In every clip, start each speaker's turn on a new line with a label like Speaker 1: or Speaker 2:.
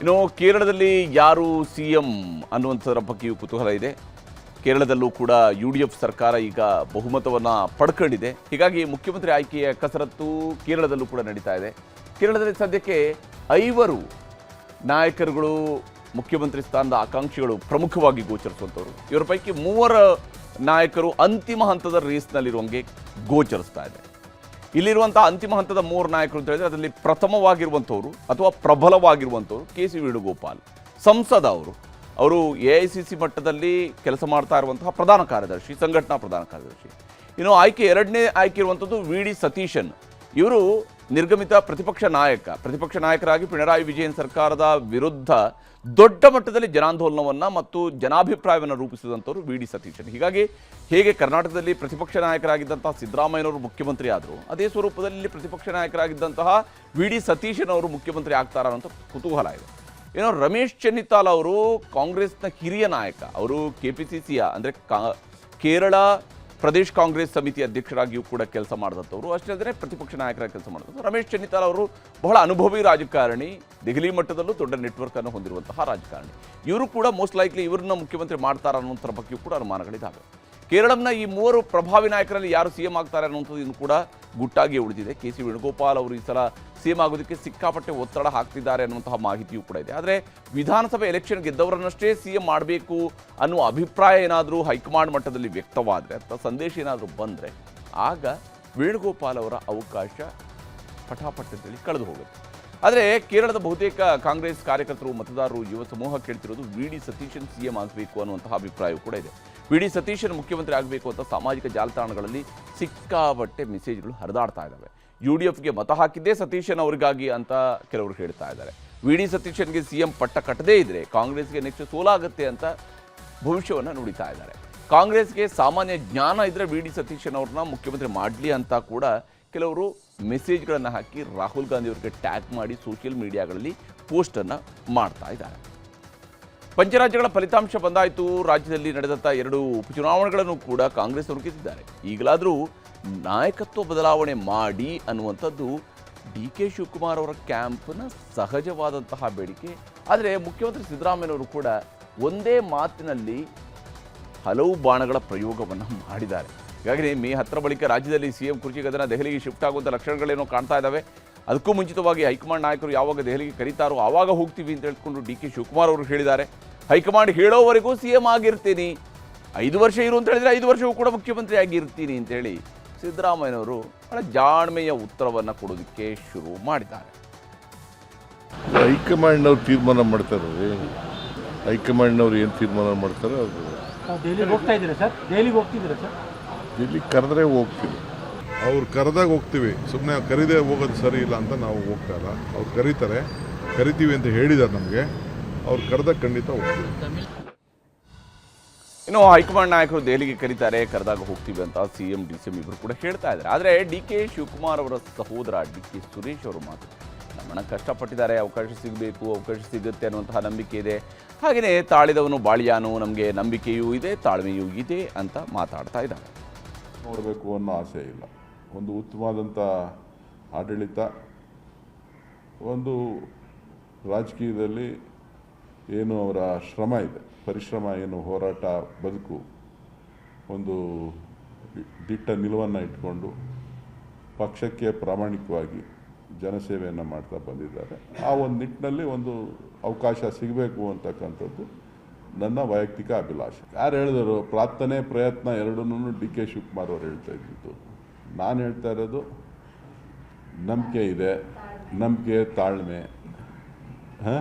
Speaker 1: ಇನ್ನು ಕೇರಳದಲ್ಲಿ ಯಾರು ಸಿಎಂ ಅನ್ನುವಂಥದ್ರ ಬಗ್ಗೆಯೂ ಕುತೂಹಲ ಇದೆ. ಕೇರಳದಲ್ಲೂ ಕೂಡ UDF ಸರ್ಕಾರ ಈಗ ಬಹುಮತವನ್ನು ಪಡ್ಕೊಂಡಿದೆ. ಹೀಗಾಗಿ ಮುಖ್ಯಮಂತ್ರಿ ಆಯ್ಕೆಯ ಕಸರತ್ತು ಕೇರಳದಲ್ಲೂ ಕೂಡ ನಡೀತಾ ಇದೆ. ಕೇರಳದಲ್ಲಿ ಸದ್ಯಕ್ಕೆ 5 ನಾಯಕರುಗಳು ಮುಖ್ಯಮಂತ್ರಿ ಸ್ಥಾನದ ಆಕಾಂಕ್ಷಿಗಳು ಪ್ರಮುಖವಾಗಿ ಗೋಚರಿಸುವಂಥವ್ರು. ಇವರ ಪೈಕಿ 3 ನಾಯಕರು ಅಂತಿಮ ಹಂತದ ರೇಸ್ನಲ್ಲಿರುವಂಗೆ ಗೋಚರಿಸ್ತಾ ಇದೆ. ಇಲ್ಲಿರುವಂಥ ಅಂತಿಮ ಹಂತದ 3 ನಾಯಕರು ಅಂತ ಹೇಳಿದ್ರೆ ಅದರಲ್ಲಿ ಪ್ರಥಮವಾಗಿರುವಂಥವ್ರು ಅಥವಾ ಪ್ರಬಲವಾಗಿರುವಂಥವ್ರು KC ವೇಣುಗೋಪಾಲ್, ಸಂಸದ. ಅವರು AICC ಮಟ್ಟದಲ್ಲಿ ಕೆಲಸ ಮಾಡ್ತಾ ಇರುವಂತಹ ಪ್ರಧಾನ ಕಾರ್ಯದರ್ಶಿ, ಸಂಘಟನಾ ಪ್ರಧಾನ ಕಾರ್ಯದರ್ಶಿ. ಇನ್ನು ಎರಡನೇ ಆಯ್ಕೆ ಇರುವಂಥದ್ದು VD ಸತೀಶನ್. ಇವರು ನಿರ್ಗಮಿತ ಪ್ರತಿಪಕ್ಷ ನಾಯಕರಾಗಿ ಪಿಣರಾಯಿ ವಿಜಯನ್ ಸರ್ಕಾರದ ವಿರುದ್ಧ ದೊಡ್ಡ ಮಟ್ಟದಲ್ಲಿ ಜನಾಂದೋಲನವನ್ನು ಮತ್ತು ಜನಾಭಿಪ್ರಾಯವನ್ನು ರೂಪಿಸಿದಂಥವ್ರು VD ಸತೀಶನ್. ಹೀಗಾಗಿ ಹೇಗೆ ಕರ್ನಾಟಕದಲ್ಲಿ ಪ್ರತಿಪಕ್ಷ ನಾಯಕರಾಗಿದ್ದಂತಹ ಸಿದ್ದರಾಮಯ್ಯನವರು ಮುಖ್ಯಮಂತ್ರಿ ಆದರು, ಅದೇ ಸ್ವರೂಪದಲ್ಲಿ ಪ್ರತಿಪಕ್ಷ ನಾಯಕರಾಗಿದ್ದಂತಹ VD ಸತೀಶನ್ ಅವರು ಮುಖ್ಯಮಂತ್ರಿ ಆಗ್ತಾರ ಅನ್ನೋ ಕುತೂಹಲ ಇದೆ. ಏನೋ ರಮೇಶ್ ಚೆನ್ನಿತ್ತಾಲ್ ಅವರು ಕಾಂಗ್ರೆಸ್ನ ಹಿರಿಯ ನಾಯಕ. ಅವರು KPCCಯ ಅಂದರೆ ಕೇರಳ ಪ್ರದೇಶ್ ಕಾಂಗ್ರೆಸ್ ಸಮಿತಿ ಅಧ್ಯಕ್ಷರಾಗಿಯೂ ಕೂಡ ಕೆಲಸ ಮಾಡಿದಂಥವ್ರು. ಅಷ್ಟೇ ಅಂದರೆ ಪ್ರತಿಪಕ್ಷ ನಾಯಕರಾಗಿ ಕೆಲಸ ಮಾಡಿದಂಥವ್ರು. ರಮೇಶ್ ಚೆನ್ನಿತ್ತಾಲ್ ಅವರು ಬಹಳ ಅನುಭವಿ ರಾಜಕಾರಣಿ, ದೆಹಲಿ ಮಟ್ಟದಲ್ಲೂ ದೊಡ್ಡ ನೆಟ್ವರ್ಕನ್ನು ಹೊಂದಿರುವಂತಹ ರಾಜಕಾರಣಿ. ಇವರು ಕೂಡ ಮೋಸ್ಟ್ ಲೈಕ್ಲಿ ಇವರನ್ನ ಮುಖ್ಯಮಂತ್ರಿ ಮಾಡ್ತಾರೆ ಅನ್ನೋಂಥರ ಬಗ್ಗೆಯೂ ಕೂಡ ಅನುಮಾನಗಳಿದ್ದಾವೆ. ಕೇರಳಂನ ಈ 3 ಪ್ರಭಾವಿ ನಾಯಕರಲ್ಲಿ ಯಾರು CM ಆಗ್ತಾರೆ ಅನ್ನುವಂಥದ್ದು ಇನ್ನು ಕೂಡ ಗುಟ್ಟಾಗಿ ಉಳಿದಿದೆ. KC ವೇಣುಗೋಪಾಲ್ ಅವರು ಈ ಸಲ CM ಆಗೋದಕ್ಕೆ ಸಿಕ್ಕಾಪಟ್ಟೆ ಒತ್ತಡ ಹಾಕ್ತಿದ್ದಾರೆ ಅನ್ನುವಂತಹ ಮಾಹಿತಿಯೂ ಕೂಡ ಇದೆ. ಆದರೆ ವಿಧಾನಸಭೆ ಎಲೆಕ್ಷನ್ ಗೆದ್ದವರನ್ನಷ್ಟೇ CM ಮಾಡಬೇಕು ಅನ್ನುವ ಅಭಿಪ್ರಾಯ ಏನಾದರೂ ಹೈಕಮಾಂಡ್ ಮಟ್ಟದಲ್ಲಿ ವ್ಯಕ್ತವಾದರೆ ಅಥವಾ ಸಂದೇಶ ಏನಾದರೂ ಬಂದರೆ ಆಗ ವೇಣುಗೋಪಾಲ್ ಅವರ ಅವಕಾಶ ಪಟಾಪಟ್ಟದಲ್ಲಿ ಕಳೆದು ಹೋಗುತ್ತೆ. ಆದರೆ ಕೇರಳದ ಬಹುತೇಕ ಕಾಂಗ್ರೆಸ್ ಕಾರ್ಯಕರ್ತರು, ಮತದಾರರು, ಯುವ ಸಮೂಹ ಕೇಳ್ತಿರೋದು VD ಸತೀಶನ್ CM ಆಗಬೇಕು ಅನ್ನುವಂತಹ ಅಭಿಪ್ರಾಯವೂ ಕೂಡ ಇದೆ. VD ಸತೀಶನ್ ಮುಖ್ಯಮಂತ್ರಿ ಆಗಬೇಕು ಅಂತ ಸಾಮಾಜಿಕ ಜಾಲತಾಣಗಳಲ್ಲಿ ಸಿಕ್ಕಾಪಟ್ಟೆ ಮೆಸೇಜ್ಗಳು ಹರಿದಾಡ್ತಾ ಇದ್ದಾವೆ. UDFಗೆ ಮತ ಹಾಕಿದ್ದೇ ಸತೀಶನ್ ಅವರಿಗಾಗಿ ಅಂತ ಕೆಲವರು ಹೇಳ್ತಾ ಇದ್ದಾರೆ. VD ಸತೀಶನ್ಗೆ CM ಪಟ್ಟ ಕಟ್ಟದೇ ಇದ್ರೆ ಕಾಂಗ್ರೆಸ್ಗೆ ನೆಕ್ಸ್ಟ್ ಸೋಲಾಗುತ್ತೆ ಅಂತ ಭವಿಷ್ಯವನ್ನು ನುಡಿತಾ ಇದ್ದಾರೆ. ಕಾಂಗ್ರೆಸ್ಗೆ ಸಾಮಾನ್ಯ ಜ್ಞಾನ ಇದ್ರೆ VD ಸತೀಶನ್ ಅವ್ರನ್ನ ಮುಖ್ಯಮಂತ್ರಿ ಮಾಡಲಿ ಅಂತ ಕೂಡ ಕೆಲವರು ಮೆಸೇಜ್ಗಳನ್ನು ಹಾಕಿ ರಾಹುಲ್ ಗಾಂಧಿ ಅವರಿಗೆ ಟ್ಯಾಗ್ ಮಾಡಿ ಸೋಷಿಯಲ್ ಮೀಡಿಯಾಗಳಲ್ಲಿ ಪೋಸ್ಟನ್ನು ಮಾಡ್ತಾ ಇದ್ದಾರೆ. ಪಂಚರಾಜ್ಯಗಳ ಫಲಿತಾಂಶ ಬಂದಾಯಿತು. ರಾಜ್ಯದಲ್ಲಿ ನಡೆದಂಥ 2 ಉಪಚುನಾವಣೆಗಳನ್ನು ಕೂಡ ಕಾಂಗ್ರೆಸ್ ಅವರು ಗೆದ್ದಿದ್ದಾರೆ. ಈಗಲಾದರೂ ನಾಯಕತ್ವ ಬದಲಾವಣೆ ಮಾಡಿ ಅನ್ನುವಂಥದ್ದು DK ಶಿವಕುಮಾರ್ ಅವರ ಕ್ಯಾಂಪ್ನ ಸಹಜವಾದಂತಹ ಬೇಡಿಕೆ. ಆದರೆ ಮುಖ್ಯಮಂತ್ರಿ ಸಿದ್ದರಾಮಯ್ಯನವರು ಕೂಡ ಒಂದೇ ಮಾತಿನಲ್ಲಿ ಹಲವು ಬಾಣಗಳ ಪ್ರಯೋಗವನ್ನು ಮಾಡಿದ್ದಾರೆ. ಹೀಗಾಗಿ ಮೇ 10 ಬಳಿಕ ರಾಜ್ಯದಲ್ಲಿ CM ಕುರ್ಚಿ ಗದನ ದೆಹಲಿಗೆ ಶಿಫ್ಟ್ ಆಗುವಂಥ ಲಕ್ಷಣಗಳೇನೋ ಕಾಣ್ತಾ ಇದ್ದಾವೆ. ಅದಕ್ಕೂ ಮುಂಚಿತವಾಗಿ ಹೈಕಮಾಂಡ್ ನಾಯಕರು ಯಾವಾಗ ದೆಹಲಿಗೆ ಕರೀತಾರೋ ಆವಾಗ ಹೋಗ್ತೀವಿ ಅಂತ ಹೇಳ್ಕೊಂಡು DK ಶಿವಕುಮಾರ್ ಅವರು ಹೇಳಿದ್ದಾರೆ. ಹೈಕಮಾಂಡ್ ಹೇಳೋವರೆಗೂ CM ಆಗಿರ್ತೀನಿ, 5 ವರ್ಷ ಇರು ಅಂತ ಹೇಳಿದರೆ 5 ವರ್ಷವೂ ಕೂಡ ಮುಖ್ಯಮಂತ್ರಿ ಆಗಿರ್ತೀನಿ ಅಂತೇಳಿ ಸಿದ್ದರಾಮಯ್ಯನವರು ಬಹಳ ಜಾಣ್ಮೆಯ ಉತ್ತರವನ್ನು ಕೊಡೋದಕ್ಕೆ ಶುರು ಮಾಡಿದ್ದಾರೆ.
Speaker 2: ಹೈಕಮಾಂಡ್ನವ್ರು ತೀರ್ಮಾನ ಮಾಡ್ತಾರೆ. ಹೈಕಮಾಂಡ್ನವ್ರು ಏನು ತೀರ್ಮಾನ ಮಾಡ್ತಾರೆ ಅದು
Speaker 3: ದೆಹಲಿಗೆ ಹೋಗ್ತಾ ಇದ್ದೀರಾ ಸರ್? ದೆಹಲಿಗೆ ಹೋಗ್ತಿದ್ದೀರಾ ಸರ್?
Speaker 2: ಇಲ್ಲಿ ಕರೆದ್ರೆ ಹೋಗ್ತೀವಿ. ಅವ್ರು ಕರೆದಾಗ ಹೋಗ್ತೀವಿ. ಸುಮ್ಮನೆ ಕರೀದೇ ಹೋಗೋದು ಸರಿ ಇಲ್ಲ ಅಂತ ನಾವು ಹೋಗ್ತಾ ಇಲ್ಲ. ಅವ್ರು ಕರಿತೀವಿ ಅಂತ ಹೇಳಿದ್ದಾರೆ ನಮಗೆ. ಅವ್ರು ಕರೆದಾಗ ಖಂಡಿತ ಹೋಗ್ತೀವಿ.
Speaker 1: ಇನ್ನು ಹೈಕಮಾಂಡ್ ನಾಯಕರು ದೆಹಲಿಗೆ ಕರೆದಾಗ ಹೋಗ್ತೀವಿ ಅಂತ CM DCM ಇಬ್ಬರು ಕೂಡ ಹೇಳ್ತಾ ಇದ್ದಾರೆ. ಆದರೆ DK ಶಿವಕುಮಾರ್ ಅವರ ಸಹೋದರ DK ಸುರೇಶ್ ಅವರು ಮಾತ್ರ ನಮ್ಮನ್ನ ಕಷ್ಟಪಟ್ಟಿದ್ದಾರೆ, ಅವಕಾಶ ಸಿಗುತ್ತೆ ಅನ್ನುವಂತಹ ನಂಬಿಕೆ ಇದೆ. ಹಾಗೆಯೇ ತಾಳಿದವನು ಬಾಳಿಯಾನು, ನಮಗೆ ನಂಬಿಕೆಯೂ ಇದೆ, ತಾಳ್ಮೆಯೂ ಇದೆ ಅಂತ ಮಾತಾಡ್ತಾ ಇದ್ದಾರೆ.
Speaker 2: ನೋಡಬೇಕು ಅನ್ನೋ ಆಸೆ ಇಲ್ಲ. ಒಂದು ಉತ್ತಮವಾದಂಥ ಆಡಳಿತ, ಒಂದು ರಾಜಕೀಯದಲ್ಲಿ ಏನು ಅವರ ಶ್ರಮ ಇದೆ, ಪರಿಶ್ರಮ ಏನು, ಹೋರಾಟ, ಬದುಕು, ಒಂದು ದಿಟ್ಟ ನಿಲುವನ್ನು ಇಟ್ಕೊಂಡು ಪಕ್ಷಕ್ಕೆ ಪ್ರಾಮಾಣಿಕವಾಗಿ ಜನಸೇವೆಯನ್ನು ಮಾಡ್ತಾ ಬಂದಿದ್ದಾರೆ. ಆ ಒಂದು ನಿಟ್ಟಿನಲ್ಲಿ ಒಂದು ಅವಕಾಶ ಸಿಗಬೇಕು ಅಂತಕ್ಕಂಥದ್ದು ನನ್ನ ವೈಯಕ್ತಿಕ ಅಭಿಲಾಷೆ. ಯಾರು ಹೇಳಿದರು ಪ್ರಾರ್ಥನೆ ಪ್ರಯತ್ನ ಎರಡನ್ನೂ DK ಶಿವಕುಮಾರ್ ಅವರು ಹೇಳ್ತಾ ಇದ್ದಿದ್ದು. ನಾನು ಹೇಳ್ತಾ ಇರೋದು ನಂಬಿಕೆ ಇದೆ, ನಂಬಿಕೆ, ತಾಳ್ಮೆ,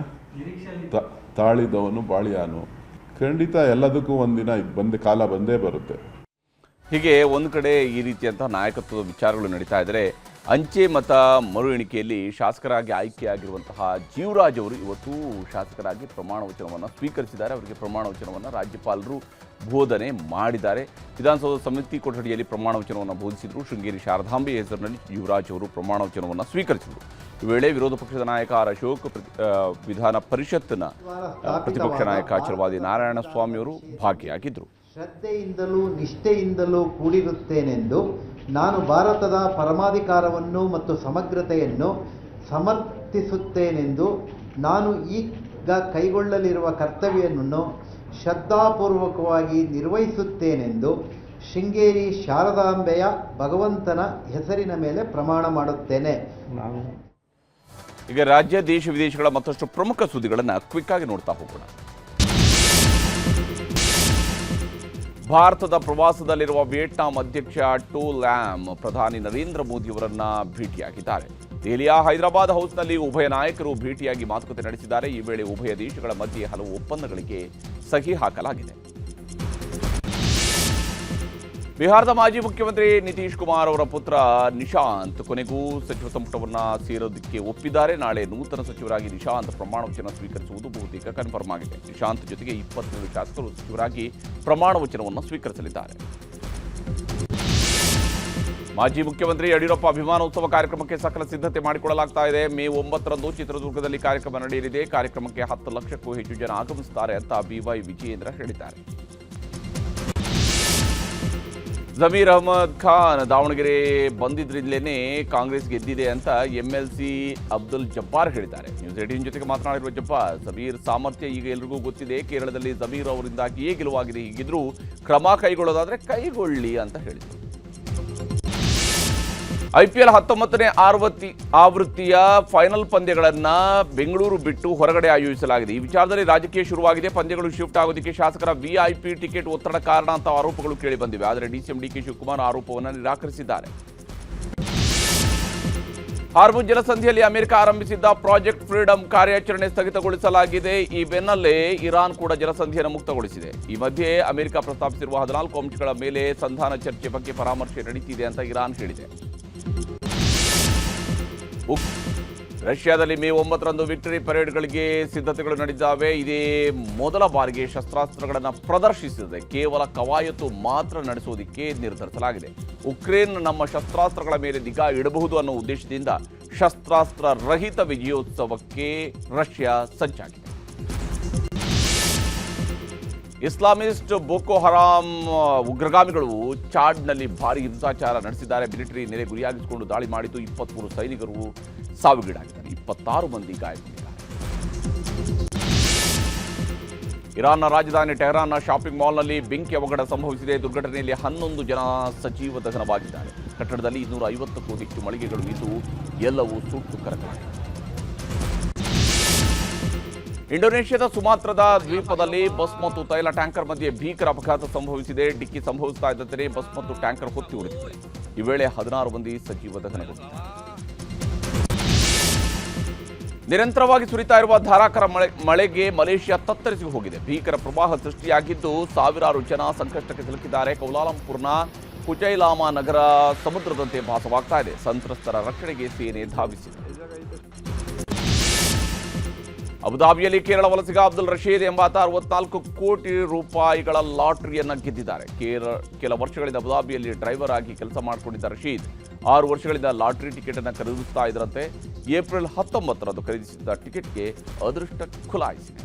Speaker 2: ತಾಳಿದವನು ಬಾಳಿಯಾನು. ಖಂಡಿತ ಎಲ್ಲದಕ್ಕೂ ಒಂದಿನ ಕಾಲ ಬಂದೇ ಬರುತ್ತೆ.
Speaker 1: ಹೀಗೆ ಒಂದು ಕಡೆ ಈ ರೀತಿಯಂತಹ ನಾಯಕತ್ವದ ವಿಚಾರಗಳು ನಡೀತಾ ಇದ್ದರೆ, ಅಂಚೆ ಮತ ಮರು ಎಣಿಕೆಯಲ್ಲಿ ಶಾಸಕರಾಗಿ ಆಯ್ಕೆಯಾಗಿರುವಂತಹ ಜೀವರಾಜ್ ಅವರು ಇವತ್ತು ಶಾಸಕರಾಗಿ ಪ್ರಮಾಣ ವಚನವನ್ನು ಸ್ವೀಕರಿಸಿದ್ದಾರೆ. ಅವರಿಗೆ ಪ್ರಮಾಣ ವಚನವನ್ನು ರಾಜ್ಯಪಾಲರು ಬೋಧನೆ ಮಾಡಿದ್ದಾರೆ. ವಿಧಾನಸೌಧ ಸಮಿತಿ ಕೊಠಡಿಯಲ್ಲಿ ಪ್ರಮಾಣ ವಚನವನ್ನು ಬೋಧಿಸಿದರು. ಶೃಂಗೇರಿ ಶಾರದಾಂಬೆ ಹೆಸರಿನಲ್ಲಿ ಜೀವರಾಜ್ ಅವರು ಪ್ರಮಾಣ ವಚನವನ್ನು ಸ್ವೀಕರಿಸಿದರು. ಈ ವೇಳೆ ವಿರೋಧ ಪಕ್ಷದ ನಾಯಕ ಆರ್ ಅಶೋಕ್, ವಿಧಾನ ಪರಿಷತ್ತಿನ ಪ್ರತಿಪಕ್ಷ ನಾಯಕ ಛಲವಾದಿ ನಾರಾಯಣಸ್ವಾಮಿ ಅವರು ಭಾಗಿಯಾಗಿದ್ದರು.
Speaker 4: ಶ್ರದ್ಧೆಯಿಂದಲೂ ನಿಷ್ಠೆಯಿಂದಲೂ ಕೂಡಿರುತ್ತೇನೆಂದು ನಾನು ಭಾರತದ ಪರಮಾಧಿಕಾರವನ್ನು ಮತ್ತು ಸಮಗ್ರತೆಯನ್ನು ಸಮರ್ಥಿಸುತ್ತೇನೆಂದು ನಾನು ಈ ಕೈಗೊಳ್ಳಲಿರುವ ಕರ್ತವ್ಯವನ್ನು ಶ್ರದ್ಧಾಪೂರ್ವಕವಾಗಿ ನಿರ್ವಹಿಸುತ್ತೇನೆಂದು ಶೃಂಗೇರಿ ಶಾರದಾಂಬೆಯ ಭಗವಂತನ ಹೆಸರಿನ ಮೇಲೆ ಪ್ರಮಾಣ ಮಾಡುತ್ತೇನೆ.
Speaker 1: ಈಗ ರಾಜ್ಯ ದೇಶ ವಿದೇಶಗಳ ಮತ್ತಷ್ಟು ಪ್ರಮುಖ ಸುದ್ದಿಗಳನ್ನು ಕ್ವಿಕ್ ಆಗಿ ನೋಡ್ತಾ ಹೋಗೋಣ. ಭಾರತದ ಪ್ರವಾಸದಲ್ಲಿರುವ ವಿಯೆಟ್ನಾಂ ಅಧ್ಯಕ್ಷ ಟೋ ಲ್ಯಾಮ್ ಪ್ರಧಾನಿ ನರೇಂದ್ರ ಮೋದಿಯವರನ್ನ ಭೇಟಿಯಾಗಿದ್ದಾರೆ. ದೆಹಲಿಯ ಹೈದರಾಬಾದ್ ಹೌಸ್ನಲ್ಲಿ ಉಭಯ ನಾಯಕರು ಭೇಟಿಯಾಗಿ ಮಾತುಕತೆ ನಡೆಸಿದ್ದಾರೆ. ಈ ವೇಳೆ ಉಭಯ ದೇಶಗಳ ಮಧ್ಯೆ ಹಲವು ಒಪ್ಪಂದಗಳಿಗೆ ಸಹಿ ಹಾಕಲಾಗಿದೆ. ಬಿಹಾರದ ಮಾಜಿ ಮುಖ್ಯಮಂತ್ರಿ ನಿತೀಶ್ ಕುಮಾರ್ ಅವರ ಪುತ್ರ ನಿಶಾಂತ್ ಕೊನೆಗೂ ಸಚಿವ ಸಂಪುಟವನ್ನು ಸೇರೋದಕ್ಕೆ ಒಪ್ಪಿದ್ದಾರೆ. ನಾಳೆ ನೂತನ ಸಚಿವರಾಗಿ ನಿಶಾಂತ್ ಪ್ರಮಾಣ ವಚನ ಸ್ವೀಕರಿಸುವುದು ಬಹುತೇಕ ಕನ್ಫರ್ಮ್ ಆಗಿದೆ. ನಿಶಾಂತ್ ಜೊತೆಗೆ 27 ಶಾಸಕರು ಸಚಿವರಾಗಿ ಪ್ರಮಾಣ ವಚನವನ್ನು ಸ್ವೀಕರಿಸಲಿದ್ದಾರೆ. ಮಾಜಿ ಮುಖ್ಯಮಂತ್ರಿ ಯಡಿಯೂರಪ್ಪ ಅಭಿಮಾನೋತ್ಸವ ಕಾರ್ಯಕ್ರಮಕ್ಕೆ ಸಕಲ ಸಿದ್ಧತೆ ಮಾಡಿಕೊಳ್ಳಲಾಗ್ತಾ ಇದೆ. ಮೇ 9ರಂದು ಚಿತ್ರದುರ್ಗದಲ್ಲಿ ಕಾರ್ಯಕ್ರಮ ನಡೆಯಲಿದೆ. ಕಾರ್ಯಕ್ರಮಕ್ಕೆ 10 ಲಕ್ಷಕ್ಕೂ ಹೆಚ್ಚು ಜನ ಆಗಮಿಸುತ್ತಾರೆ ಅಂತ BY ವಿಜಯೇಂದ್ರ ಹೇಳಿದ್ದಾರೆ. ಜಮೀರ್ ಅಹಮದ್ ಖಾನ್ ದಾವಣಗೆರೆ ಬಂದಿದ್ರಿಂದಲೇ ಕಾಂಗ್ರೆಸ್ ಗೆದ್ದಿದೆ ಅಂತ MLC ಅಬ್ದುಲ್ ಜಬ್ಬಾರ್ ಹೇಳಿದ್ದಾರೆ. ನ್ಯೂಸ್ 18 ಜೊತೆಗೆ ಮಾತನಾಡಿರುವ ಜಬ್ಬಾರ್, ಜಮೀರ್ ಸಾಮರ್ಥ್ಯ ಈಗ ಎಲ್ರಿಗೂ ಗೊತ್ತಿದೆ. ಕೇರಳದಲ್ಲಿ ಜಮೀರ್ ಅವರಿಂದಾಗಿಯೇ ಗೆಲುವಾಗಿದೆ. ಹೀಗಿದ್ರೂ ಕ್ರಮ ಕೈಗೊಳ್ಳೋದಾದ್ರೆ ಕೈಗೊಳ್ಳಿ ಅಂತ ಹೇಳಿದರು. IPL 19ನೇ ಆವೃತ್ತಿಯ ಫೈನಲ್ ಪಂದ್ಯಗಳನ್ನು ಬೆಂಗಳೂರು ಬಿಟ್ಟು ಹೊರಗಡೆ ಆಯೋಜಿಸಲಾಗಿದೆ. ಈ ವಿಚಾರದಲ್ಲಿ ರಾಜಕೀಯ ಶುರುವಾಗಿದೆ. ಪಂದ್ಯಗಳು ಶಿಫ್ಟ್ ಆಗೋದಕ್ಕೆ ಶಾಸಕರ VIP ಟಿಕೆಟ್ ಒತ್ತಡ ಕಾರಣ ಅಂತ ಆರೋಪಗಳು ಕೇಳಿ ಬಂದಿವೆ. ಆದರೆ DCM DK ಶಿವಕುಮಾರ್ ಆರೋಪವನ್ನು ನಿರಾಕರಿಸಿದ್ದಾರೆ. ಹಾರ್ಮುಜ್ ಜಲಸಂಧಿಯಲ್ಲಿ ಅಮೆರಿಕ ಆರಂಭಿಸಿದ್ದ ಪ್ರಾಜೆಕ್ಟ್ ಫ್ರೀಡಮ್ ಕಾರ್ಯಾಚರಣೆ ಸ್ಥಗಿತಗೊಳಿಸಲಾಗಿದೆ. ಈ ಬೆನ್ನಲ್ಲೇ ಇರಾನ್ ಕೂಡ ಜಲಸಂಧಿಯನ್ನು ಮುಕ್ತಗೊಳಿಸಿದೆ. ಈ ಮಧ್ಯೆ ಅಮೆರಿಕ ಪ್ರಸ್ತಾಪಿಸಿರುವ 14 ಅಂಶಗಳ ಮೇಲೆ ಸಂಧಾನ ಚರ್ಚೆ ಬಗ್ಗೆ ಪರಾಮರ್ಶೆ ನಡೀತಿದೆ ಅಂತ ಇರಾನ್ ಹೇಳಿದೆ. ರಷ್ಯಾದಲ್ಲಿ ಮೇ 9ರಂದು ವಿಕ್ಟರಿ ಪರೇಡ್ಗಳಿಗೆ ಸಿದ್ಧತೆಗಳು ನಡೆದಿದ್ದಾವೆ. ಇದೇ ಮೊದಲ ಬಾರಿಗೆ ಶಸ್ತ್ರಾಸ್ತ್ರಗಳನ್ನು ಪ್ರದರ್ಶಿಸಿದೆ. ಕೇವಲ ಕವಾಯತು ಮಾತ್ರ ನಡೆಸುವುದಕ್ಕೆ ನಿರ್ಧರಿಸಲಾಗಿದೆ. ಉಕ್ರೇನ್ ನಮ್ಮ ಶಸ್ತ್ರಾಸ್ತ್ರಗಳ ಮೇಲೆ ನಿಗಾ ಇಡಬಹುದು ಅನ್ನೋ ಉದ್ದೇಶದಿಂದ ಶಸ್ತ್ರಾಸ್ತ್ರ ರಹಿತ ವಿಜಯೋತ್ಸವಕ್ಕೆ ರಷ್ಯಾ ಸಜ್ಜಾಗಿದೆ. ಇಸ್ಲಾಮಿಸ್ಟ್ ಬೋಕೋ ಹರಾಮ್ ಉಗ್ರಗಾಮಿಗಳು ಚಾಡ್ನಲ್ಲಿ ಭಾರಿ ಹಿಂಸಾಚಾರ ನಡೆಸಿದ್ದಾರೆ. ಮಿಲಿಟರಿ ನೆಲೆ ಗುರಿಯಾಗಿಸಿಕೊಂಡು ದಾಳಿ ಮಾಡಿದ್ದು 23 ಸೈನಿಕರು ಸಾವಿಗೀಡಾಗಿದ್ದಾರೆ. 26 ಮಂದಿ ಗಾಯಗೊಂಡಿದ್ದಾರೆ. ಇರಾನ್ನ ರಾಜಧಾನಿ ಟೆಹರಾನ್ನ ಶಾಪಿಂಗ್ ಮಾಲ್ನಲ್ಲಿ ಬೆಂಕಿ ಅವಘಡ ಸಂಭವಿಸಿದೆ. ದುರ್ಘಟನೆಯಲ್ಲಿ 11 ಜನ ಸಜೀವ ದಹನವಾಗಿದ್ದಾರೆ. ಕಟ್ಟಡದಲ್ಲಿ 250ಕ್ಕೂ ಹೆಚ್ಚು ಮಳಿಗೆಗಳು ಇದ್ದು ಎಲ್ಲವೂ ಸುಟ್ಟು ಕರಕಲಾಗಿದೆ. ಇಂಡೋನೇಷ್ಯಾದ ಸುಮಾತ್ರದ ದ್ವೀಪದಲ್ಲಿ ಬಸ್ ಮತ್ತು ತೈಲ ಟ್ಯಾಂಕರ್ ಮಧ್ಯೆ ಭೀಕರ ಅಪಘಾತ ಸಂಭವಿಸಿದೆ. ಡಿಕ್ಕಿ ಸಂಭವಿಸ್ತಾ ಇದ್ದಂತೆ ಬಸ್ ಮತ್ತು ಟ್ಯಾಂಕರ್ ಹೊತ್ತಿ ಉಳಿದಿದೆ. ಈ ವೇಳೆ 16 ಮಂದಿ ಸಜೀವ ದಹನಗೊಂಡಿದ್ದಾರೆ. ನಿರಂತರವಾಗಿ ಸುರಿತಾ ಇರುವ ಧಾರಾಕಾರ ಮಳೆಗೆ ಮಲೇಷ್ಯಾ ತತ್ತರಿಸಿ ಹೋಗಿದೆ. ಭೀಕರ ಪ್ರವಾಹ ಸೃಷ್ಟಿಯಾಗಿದ್ದು ಸಾವಿರಾರು ಜನ ಸಂಕಷ್ಟಕ್ಕೆ ಸಿಲುಕಿದ್ದಾರೆ. ಕೌಲಾಲಂಪುರ್ನ ಕುಚೈಲಾಮಾ ನಗರ ಸಮುದ್ರದಂತೆ ಭಾಸವಾಗ್ತಾ ಇದೆ. ಸಂತ್ರಸ್ತರ ರಕ್ಷಣೆಗೆ ಸೇನೆ ಧಾವಿಸಿದೆ. ಅಬುದಾಬಿಯಲ್ಲಿ ಕೇರಳ ವಲಸಿಗ ಅಬ್ದುಲ್ ರಶೀದ್ ಎಂಬಾತ 64 ಕೋಟಿ ರೂಪಾಯಿಗಳ ಲಾಟರಿಯನ್ನು ಗೆದ್ದಿದ್ದಾರೆ. ಕೆಲ ವರ್ಷಗಳಿಂದ ಅಬುದಾಬಿಯಲ್ಲಿ ಡ್ರೈವರ್ ಆಗಿ ಕೆಲಸ ಮಾಡಿಕೊಂಡಿದ್ದ ರಶೀದ್ 6 ವರ್ಷಗಳಿಂದ ಲಾಟರಿ ಟಿಕೆಟ್ ಅನ್ನು ಖರೀದಿಸ್ತಾ ಇದ್ರಂತೆ. ಏಪ್ರಿಲ್ 19ರಂದು ಖರೀದಿಸಿದ್ದ ಟಿಕೆಟ್ಗೆ ಅದೃಷ್ಟ ಖುಲಾಯಿಸಿದೆ.